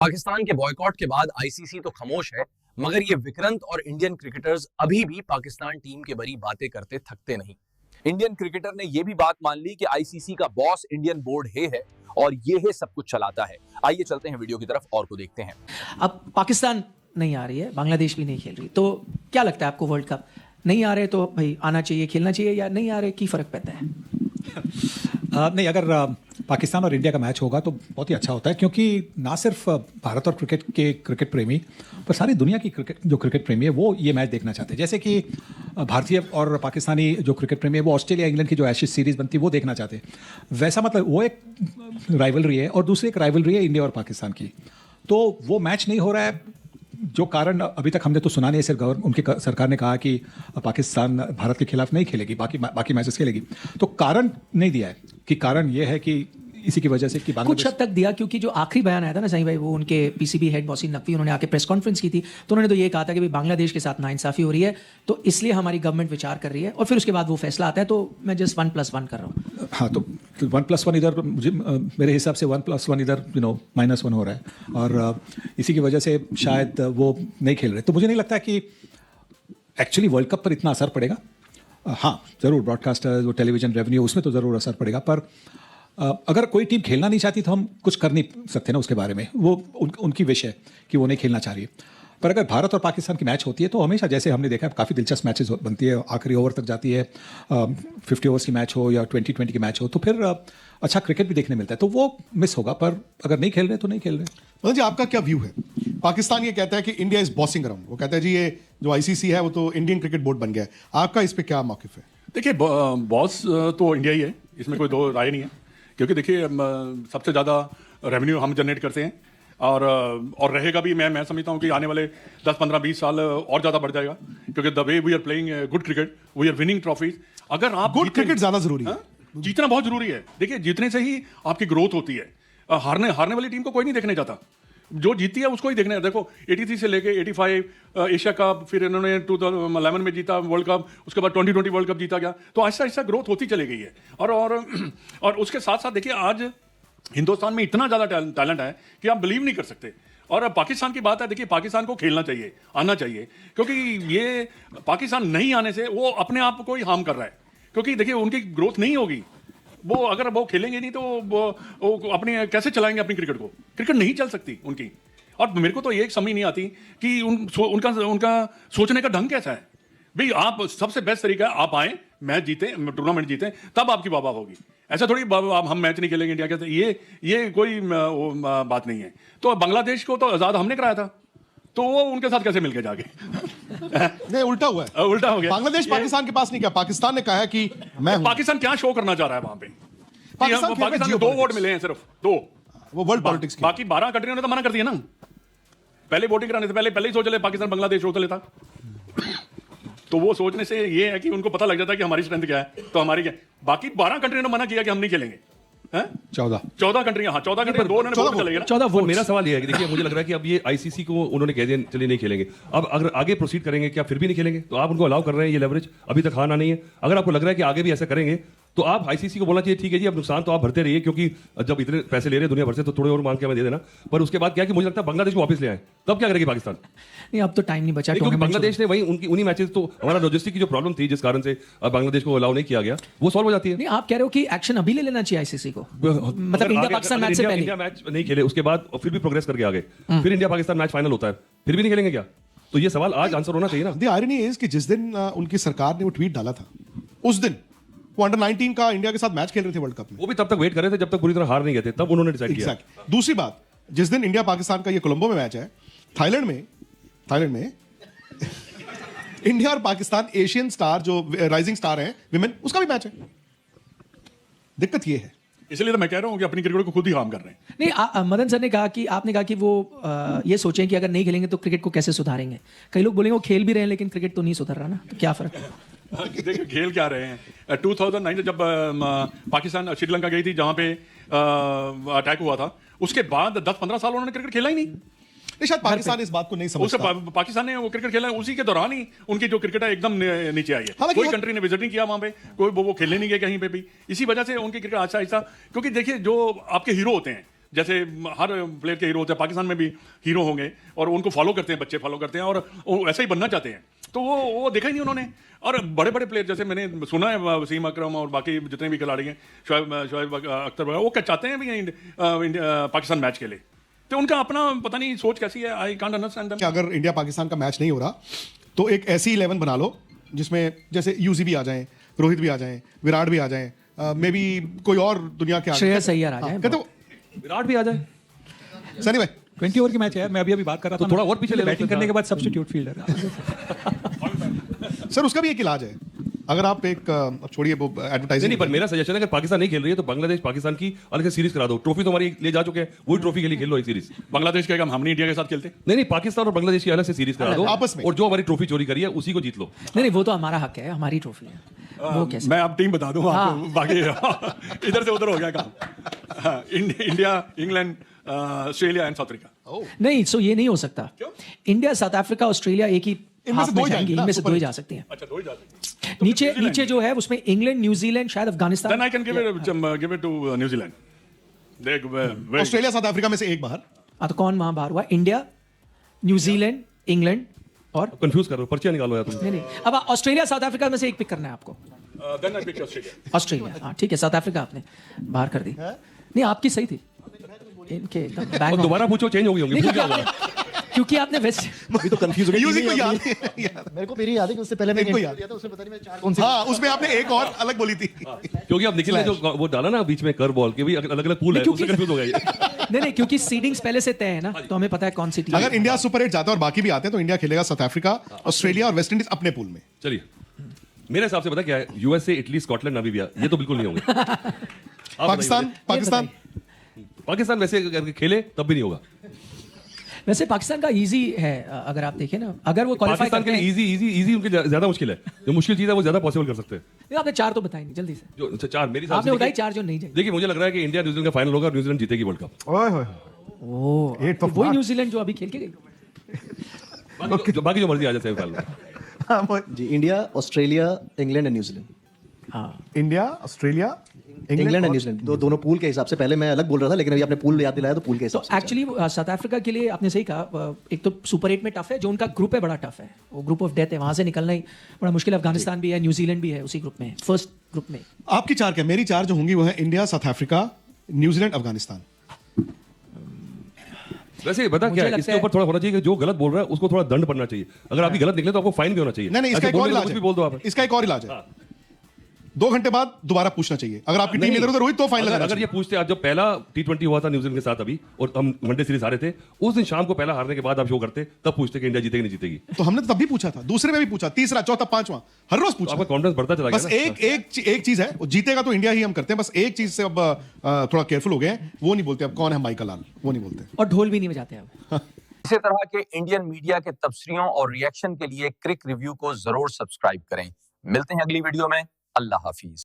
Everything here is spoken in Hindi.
पाकिस्तान के बॉयकॉट के बाद आईसीसी तो खामोश है, मगर ये विक्रांत और इंडियन क्रिकेटर्स अभी भी पाकिस्तान टीम के बड़ी बातें करते थकते नहीं। इंडियन क्रिकेटर ने यह भी बात मान ली कि आईसीसी का बॉस इंडियन बोर्ड है और ये है सब कुछ चलाता है। आइए चलते हैं वीडियो की तरफ और को देखते हैं। अब पाकिस्तान नहीं आ रही है, बांग्लादेश भी नहीं खेल रही, तो क्या लगता है आपको वर्ल्ड कप नहीं आ रहे तो भाई आना चाहिए, खेलना चाहिए, या नहीं आ रहे की फर्क पड़ता है? नहीं, अगर पाकिस्तान और इंडिया का मैच होगा तो बहुत ही अच्छा होता है, क्योंकि ना सिर्फ भारत और क्रिकेट प्रेमी पर सारी दुनिया की क्रिकेट प्रेमी है वो ये मैच देखना चाहते हैं। जैसे कि भारतीय और पाकिस्तानी जो क्रिकेट प्रेमी है वो ऑस्ट्रेलिया इंग्लैंड की जो एशेज सीरीज़ बनती है वो देखना चाहते हैं। वैसा मतलब वो एक राइवलरी है और दूसरी एक राइवलरी है इंडिया और पाकिस्तान की। तो वो मैच नहीं हो रहा है, जो कारण अभी तक हमने तो सुना नहीं है। सिर्फ उनकी सरकार ने कहा कि पाकिस्तान भारत के खिलाफ नहीं खेलेगी, बाकी मैचेस खेलेगी। तो कारण नहीं दिया है कि कारण ये है कि इसी की वजह से कि कुछ हद तक दिया, क्योंकि जो आखिरी बयान आया था ना सही भाई, वो उनके पीसीबी हेड मोहसिन नकवी, उन्होंने आके प्रेस कॉन्फ्रेंस की थी, तो उन्होंने तो ये कहा था कि भाई बांग्लादेश के साथ नाइंसाफी हो रही है, तो इसलिए हमारी गवर्नमेंट विचार कर रही है, और फिर उसके बाद वो फैसला आता है। तो मैं जस्ट 1+1 कर रहा हूँ। हाँ, तो 1+1 इधर मुझे मेरे हिसाब से 1+1 इधर -1 हो रहा है, और इसी की वजह से शायद वो नहीं खेल रहे। तो मुझे नहीं लगता कि एक्चुअली वर्ल्ड कप पर इतना असर पड़ेगा। हाँ, ज़रूर ब्रॉडकास्टर, वो टेलीविजन रेवेन्यू, उसमें तो ज़रूर असर पड़ेगा, पर अगर कोई टीम खेलना नहीं चाहती तो हम कुछ कर नहीं सकते ना उसके बारे में। वो उनकी विश है कि वो नहीं खेलना चाह रही है। पर अगर भारत और पाकिस्तान की मैच होती है तो हमेशा, जैसे हमने देखा है, काफ़ी दिलचस्प मैचेस बनती है, आखिरी ओवर तक जाती है। 50 ओवर्स की मैच हो या 20-20 की मैच हो, तो फिर अच्छा क्रिकेट भी देखने मिलता है। तो वो मिस होगा, पर अगर नहीं खेल रहे तो नहीं खेल रहे। मतलब जी, आपका क्या व्यू है? पाकिस्तान ये कहता है कि इंडिया इज बॉसिंग अराउंड, वो कहता है जी ये जो आईसीसी है वो तो इंडियन क्रिकेट बोर्ड बन गया है। आपका इस पे क्या मौकिफ है? देखिए, बॉस तो इंडिया ही है, इसमें कोई दो राय नहीं है। क्योंकि देखिए, सबसे ज़्यादा रेवेन्यू हम जनरेट करते हैं, और रहेगा भी। मैं समझता हूँ कि आने वाले 10, 15, 20 साल और ज़्यादा बढ़ जाएगा, क्योंकि the way we are playing good cricket, we are winning trophies. अगर आप गुड क्रिकेट ज़्यादा जरूरी है, जीतना बहुत जरूरी है। देखिए, जीतने से ही आपकी ग्रोथ होती है। हारने वाली टीम को कोई नहीं देखने जाता, जो जीती है उसको ही देखने है। देखो, 83 से लेके 85 एशिया कप, फिर इन्होंने 2011 में जीता वर्ल्ड कप, उसके बाद 2020 वर्ल्ड कप जीता गया। तो ऐसा ऐसा ग्रोथ होती चली गई है। और उसके साथ साथ देखिए, आज हिंदुस्तान में इतना ज़्यादा टैलेंट है कि आप बिलीव नहीं कर सकते। और पाकिस्तान की बात है, देखिए, पाकिस्तान को खेलना चाहिए, आना चाहिए, क्योंकि ये पाकिस्तान नहीं आने से वो अपने आप को ही हार्म कर रहा है। क्योंकि देखिए, उनकी ग्रोथ नहीं होगी। वो अगर वो खेलेंगे नहीं तो वो अपनी कैसे चलाएंगे अपनी क्रिकेट को? क्रिकेट नहीं चल सकती उनकी। और मेरे को तो ये समझ नहीं आती कि उनका सोचने का ढंग कैसा है। भाई, आप सबसे बेस्ट तरीका है आप आए, मैच जीते, टूर्नामेंट जीते, तब आपकी वाह होगी। ऐसा थोड़ी हम मैच नहीं खेलेंगे इंडिया के, ये कोई बात नहीं है। तो बांग्लादेश को तो आजाद हमने कराया था, तो वो उनके साथ कैसे मिलके जाके नहीं, उल्टा हुआ है। उल्टा हो गया। बांग्लादेश पाकिस्तान के पास नहीं गया, पाकिस्तान ने कहा है कि मैं पाकिस्तान क्या शो करना चाह रहा है वहां पे? पाकिस्तान को 2 वोट मिले हैं, सिर्फ 2। वो वर्ल्ड पॉलिटिक्स की। बाकी 12 कंट्रियों ने तो मना कर दिया ना। पहले वोटिंग कराने से पहले ही सोच ले पाकिस्तान बांग्लादेश सोच लेता। तो वो सोचने से ये है कि उनको पता लग जाता है कि हमारी स्ट्रेंथ क्या है, तो हमारी क्या। बाकी 12 कंट्रियों ने मना किया कि हम नहीं खेलेंगे। 14 कंट्रियां, हाँ 14 कंट्री, 2 ने चलेगा 14 वोट। मेरा सवाल ये है कि देखिए, मुझे लग रहा है कि अब ये आईसीसी को उन्होंने कह दिया चलिए नहीं खेलेंगे, अब अगर आगे प्रोसीड करेंगे क्या फिर भी नहीं खेलेंगे? तो आप उनको अलाउ कर रहे हैं ये लेवरेज, अभी तक हार नहीं है। अगर आपको लग रहा है कि आगे भी ऐसा करेंगे तो आप आईसीसी को बोलना चाहिए ठीक है जी, अब नुकसान तो आप भरते रहिए, क्योंकि जब इतने पैसे ले रहे हैं दुनिया भर से तो थोड़े और मांग के हमें दे देना। पर उसके बाद क्या कि मुझे लगता है बांग्लादेश को वापस ले आए, तब क्या करेगी पाकिस्तान? नहीं, अब तो टाइम नहीं बचा, क्योंकि बांग्लादेश ने वही उन्हीं मैचेस, तो हमारा लॉजिस्टिक की जो प्रॉब्लम थी जिस कारण से बांग्लादेश को अलाउ नहीं किया गया, वो सॉल्व हो जाती है। नहीं, आप कह रहे हो कि एक्शन अभी ले लेना चाहिए आईसीसी को, मतलब इंडिया पाकिस्तान मैच से पहले। इंडिया मैच नहीं खेले, उसके बाद फिर भी प्रोग्रेस करके आगे, फिर इंडिया पाकिस्तान मैच फाइनल होता है, फिर भी नहीं खेलेंगे क्या? तो ये सवाल आज आंसर होना चाहिए ना। द आयरनी इज कि जिस दिन उनकी सरकार ने वो ट्वीट डाला था, उस दिन वो अंडर 19 का इंडिया के साथ मैच खेल रहे थे वर्ल्ड कप में। वो भी तब तक वेट कर रहे थे जब तक पूरी तरह हार नहीं गए थे, तब उन्होंने डिसाइड किया। दूसरी बात, जिस दिन इंडिया पाकिस्तान का ये कोलंबो में मैच है, थाईलैंड में इंडिया और पाकिस्तान एशियन स्टार जो राइजिंग स्टार हैं विमेन, उसका भी मैच है। दिक्कत ये है, इसलिए तो मैं कह रहा हूँ कि अपनी क्रिकेट को खुद ही हार्म कर रहे हैं। नहीं, मदन सर ने कहा कि आपने कहा कि वो ये सोचें कि अगर नहीं खेलेंगे तो क्रिकेट को कैसे सुधारेंगे। कई लोग बोलेंगे वो खेल भी रहे हैं लेकिन क्रिकेट तो नहीं सुधर रहा ना, तो क्या फर्क है? देखिए, खेल क्या रहे हैं। 2009 जब पाकिस्तान श्रीलंका गई थी, जहां पे अटैक हुआ था, उसके बाद 10-15 साल उन्होंने क्रिकेट खेला ही नहीं। शायद पाकिस्तान इस बात को नहीं समझता। पाकिस्तान ने वो क्रिकेट खेला, उसी के दौरान ही उनकी जो क्रिकेट है एकदम नीचे आई है। कोई कंट्री ने विजिट नहीं किया वहां पे, कोई वो खेलने नहीं गए कहीं पे भी। इसी वजह से उनकी क्रिकेट अच्छा, क्योंकि देखिए, जो आपके हीरो होते हैं जैसे हर प्लेयर के हीरो होते हैं, पाकिस्तान में भी हीरो होंगे और उनको फॉलो करते हैं, बच्चे फॉलो करते हैं और वो वैसा ही बनना चाहते हैं। तो वो देखा ही नहीं उन्होंने। और बड़े बड़े प्लेयर जैसे मैंने सुना है वसीम अकरम और बाकी जितने भी खिलाड़ी हैं, शोएब अख्तर वगैरह, वो क्या चाहते हैं भी पाकिस्तान मैच के लिए। तो उनका अपना पता नहीं सोच कैसी है, आई कांट अंडरस्टैंड देम। अगर इंडिया पाकिस्तान का मैच नहीं हो रहा तो एक ऐसी 11 बना लो जिसमें जैसे यूजी भी आ जाएं, रोहित भी आ जाएं, विराट भी आ जाएं, मे बी कोई और दुनिया के श्रेयस अय्यर आ जाए। कहते हो विराट भी आ जाए। सनी भाई 20 ओवर की मैच है, मैं अभी बात कर रहा था। तो थोड़ा और पीछे ले लो बैटिंग फिर। करने के बाद सब्स्टिट्यूट फील्डर। सर उसका भी एक इलाज है। अगर आप एक अब छोड़िए वो एडवर्टाइजिंग, नहीं, पर मेरा सजेशन है अगर पाकिस्तान नहीं खेल रही है तो बांग्लादेश पाकिस्तान की अलग से सीरीज करा दो। ट्रॉफी तो हमारी ले जा चुके हैं, वही ट्रॉफी के लिए खेल लो एक सीरीज। बांग्लादेश के हम नहीं इंडिया के साथ खेलते। नहीं, पाकिस्तान और बांग्लादेश की अलग से सीरीज करा दो आपस में। और जो हमारी ट्रॉफी चोरी करी है उसी को जीत लो। नहीं, वो तो हमारा हक है, हमारी ट्रॉफी है। वो कैसे? मैं अब टीम बता दूं आपको, बाकी इधर से उधर हो गया काम। India, England, Australia and south Africa. नहीं, सो ये नहीं हो सकता। इंडिया, साउथ अफ्रीका, ऑस्ट्रेलिया एक ही इनमें से हाफ दो में ही जाएंगे, जाएंगे ना, इनमें से दो ही सुपर जा सकते हैं। अच्छा, दो ही जाते हैं। नीचे जो है उसमें इंग्लैंड, न्यूजीलैंड, शायद Afghanistan. Then I can give it to New Zealand. They Australia south Africa में से एक बाहर। हाँ, तो कौन वहां बाहर हुआ? इंडिया, न्यूजीलैंड, इंग्लैंड और कंफ्यूज कर रहे हो, पर्चियां निकालो यार तुम। नहीं, अब ऑस्ट्रेलिया, साउथ अफ्रीका में से एक पिक करना है आपको। then I pick Australia. Australia, हाँ ठीक है। साउथ अफ्रीका आपने बाहर कर दी। नहीं, आपकी सही थी, इनके एकदम और बैंग दोबारा पूछो, चेंज हो गई होंगी, नहीं, भूल क्योंकि गया होगा। आपने- क्योंकि आपने वेस्ट अभी तो कंफ्यूज हो गया। यूजी को टीम ही याद अभी- नहीं है। मेरे को मेरी याद है कि उससे पहले मैं इनको एक याद। दिया था, उसमें पता नहीं मैं चार कौन सी। हाँ, उसमें आपने एक और अलग बोली थी। क्योंकि अब निखिल ने जो वो डाला ना बीच में कर्व बॉल के भी अलग अलग पूल है, क्योंकि- उससे कंफ्यूज हो गया ये। नहीं, क्योंकि सीडिंग्स पहले से तय है ना, तो हमें पता है कौन सी टीम। अगर इंडिया सुपर 8 जाता है और बाकी भी आते हैं तो इंडिया खेलेगा साउथ अफ्रीका, ऑस्ट्रेलिया और वेस्ट इंडीज अपने पूल में। चलिए, मेरे हिसाब से पता क्या है, यूएसए, इटली, स्कॉटलैंड, नामीबिया, ये तो बिल्कुल नहीं होंगे। आप पाकिस्तान पाकिस्तान वैसे अगर खेले तब भी नहीं होगा। वैसे पाकिस्तान का इजी है, अगर आप देखें ना, अगर वो क्वालिफाई पाकिस्तान के करते लिए हैं। इजी उनके ज्यादा मुश्किल है। जो मुश्किल चीज है वो ज्यादा पॉसिबल कर सकते हैं। नहीं, आपने चार तो बताई नहीं जल्दी से। जो अच्छा, चार मेरी हिसाब आपने से बताई देखिए- चार जो नहीं जाएगी। देखिए, मुझे लग रहा है कि इंडिया न्यूजीलैंड का फाइनल होगा और न्यूजीलैंड जीतेगी वर्ल्ड कप। ओए होए। ओह, Eight of वही March। न्यूजीलैंड जो अभी खेल के गई। बाकी जो मर्जी आ जाए सेमीफाइनल में। जी, India, Australia, England and New Zealand. हाँ, India, Australia, England and New Zealand दोनों पूल के हिसाब से। पहले मैं अलग बोल रहा था, लेकिन अभी आपने पूल याद दिलाया तो पूल के तो हिसाब से। एक्चुअली साउथ अफ्रीका के लिए आपने सही कहा, एक तो सुपर 8 में टफ है, जो उनका ग्रुप है बड़ा टफ है, वो ग्रुप ऑफ डेथ है, वहां से निकलना ही बड़ा मुश्किल है। अफगानिस्तान भी है, न्यूजीलैंड भी है उसी ग्रुप में, फर्स्ट ग्रुप में। आपकी चार क्या? मेरी चार जो होंगी वो है India, south Africa, New Zealand, Afghanistan. वैसे बता मुझे क्या है, लगता इसके है- ऊपर थोड़ा होना चाहिए कि जो गलत बोल रहा है उसको थोड़ा दंड पड़ना चाहिए। अगर आपकी गलत निकले तो आपको फाइन भी होना चाहिए। नहीं, इसका ऐसे एक और बोलने को इलाज कुछ है। भी बोल दो आप। इसका एक और इलाज है। 2 घंटे बाद दोबारा पूछना चाहिए। अगर आपकी टीम नहीं, इधर उधर हुई तो फाइन अगर लगाना अगर ये चाहिए। पूछते आज जब पहला T20 हुआ था न्यूजीलैंड के साथ अभी और हम वनडे सीरीज हारे थे, उस दिन शाम को पहला हारने के बाद आप शो करते तब पूछते कि इंडिया जीतेगी नहीं जीतेगी। तो हमने तो तब भी पूछा था, दूसरे में भी पूछा, तीसरा, चौथा, पांचवा, हर रोज तो पूछा। आपका कॉन्फिडेंस बढ़ता चला बस गया ना। एक चीज है, वो जीतेगा तो इंडिया ही हम करते हैं। बस एक चीज से अब थोड़ा केयरफुल हो गए हैं। वो नहीं बोलते अब कौन है माइकल लाल, वो नहीं बोलते। और ढोल भी नहीं बजाते अब। इसी तरह के इंडियन मीडिया के तबसरियों और रिएक्शन के लिए क्रिक रिव्यू को जरूर सब्सक्राइब करें। मिलते हैं अगली वीडियो में। अल्लाह हाफिज।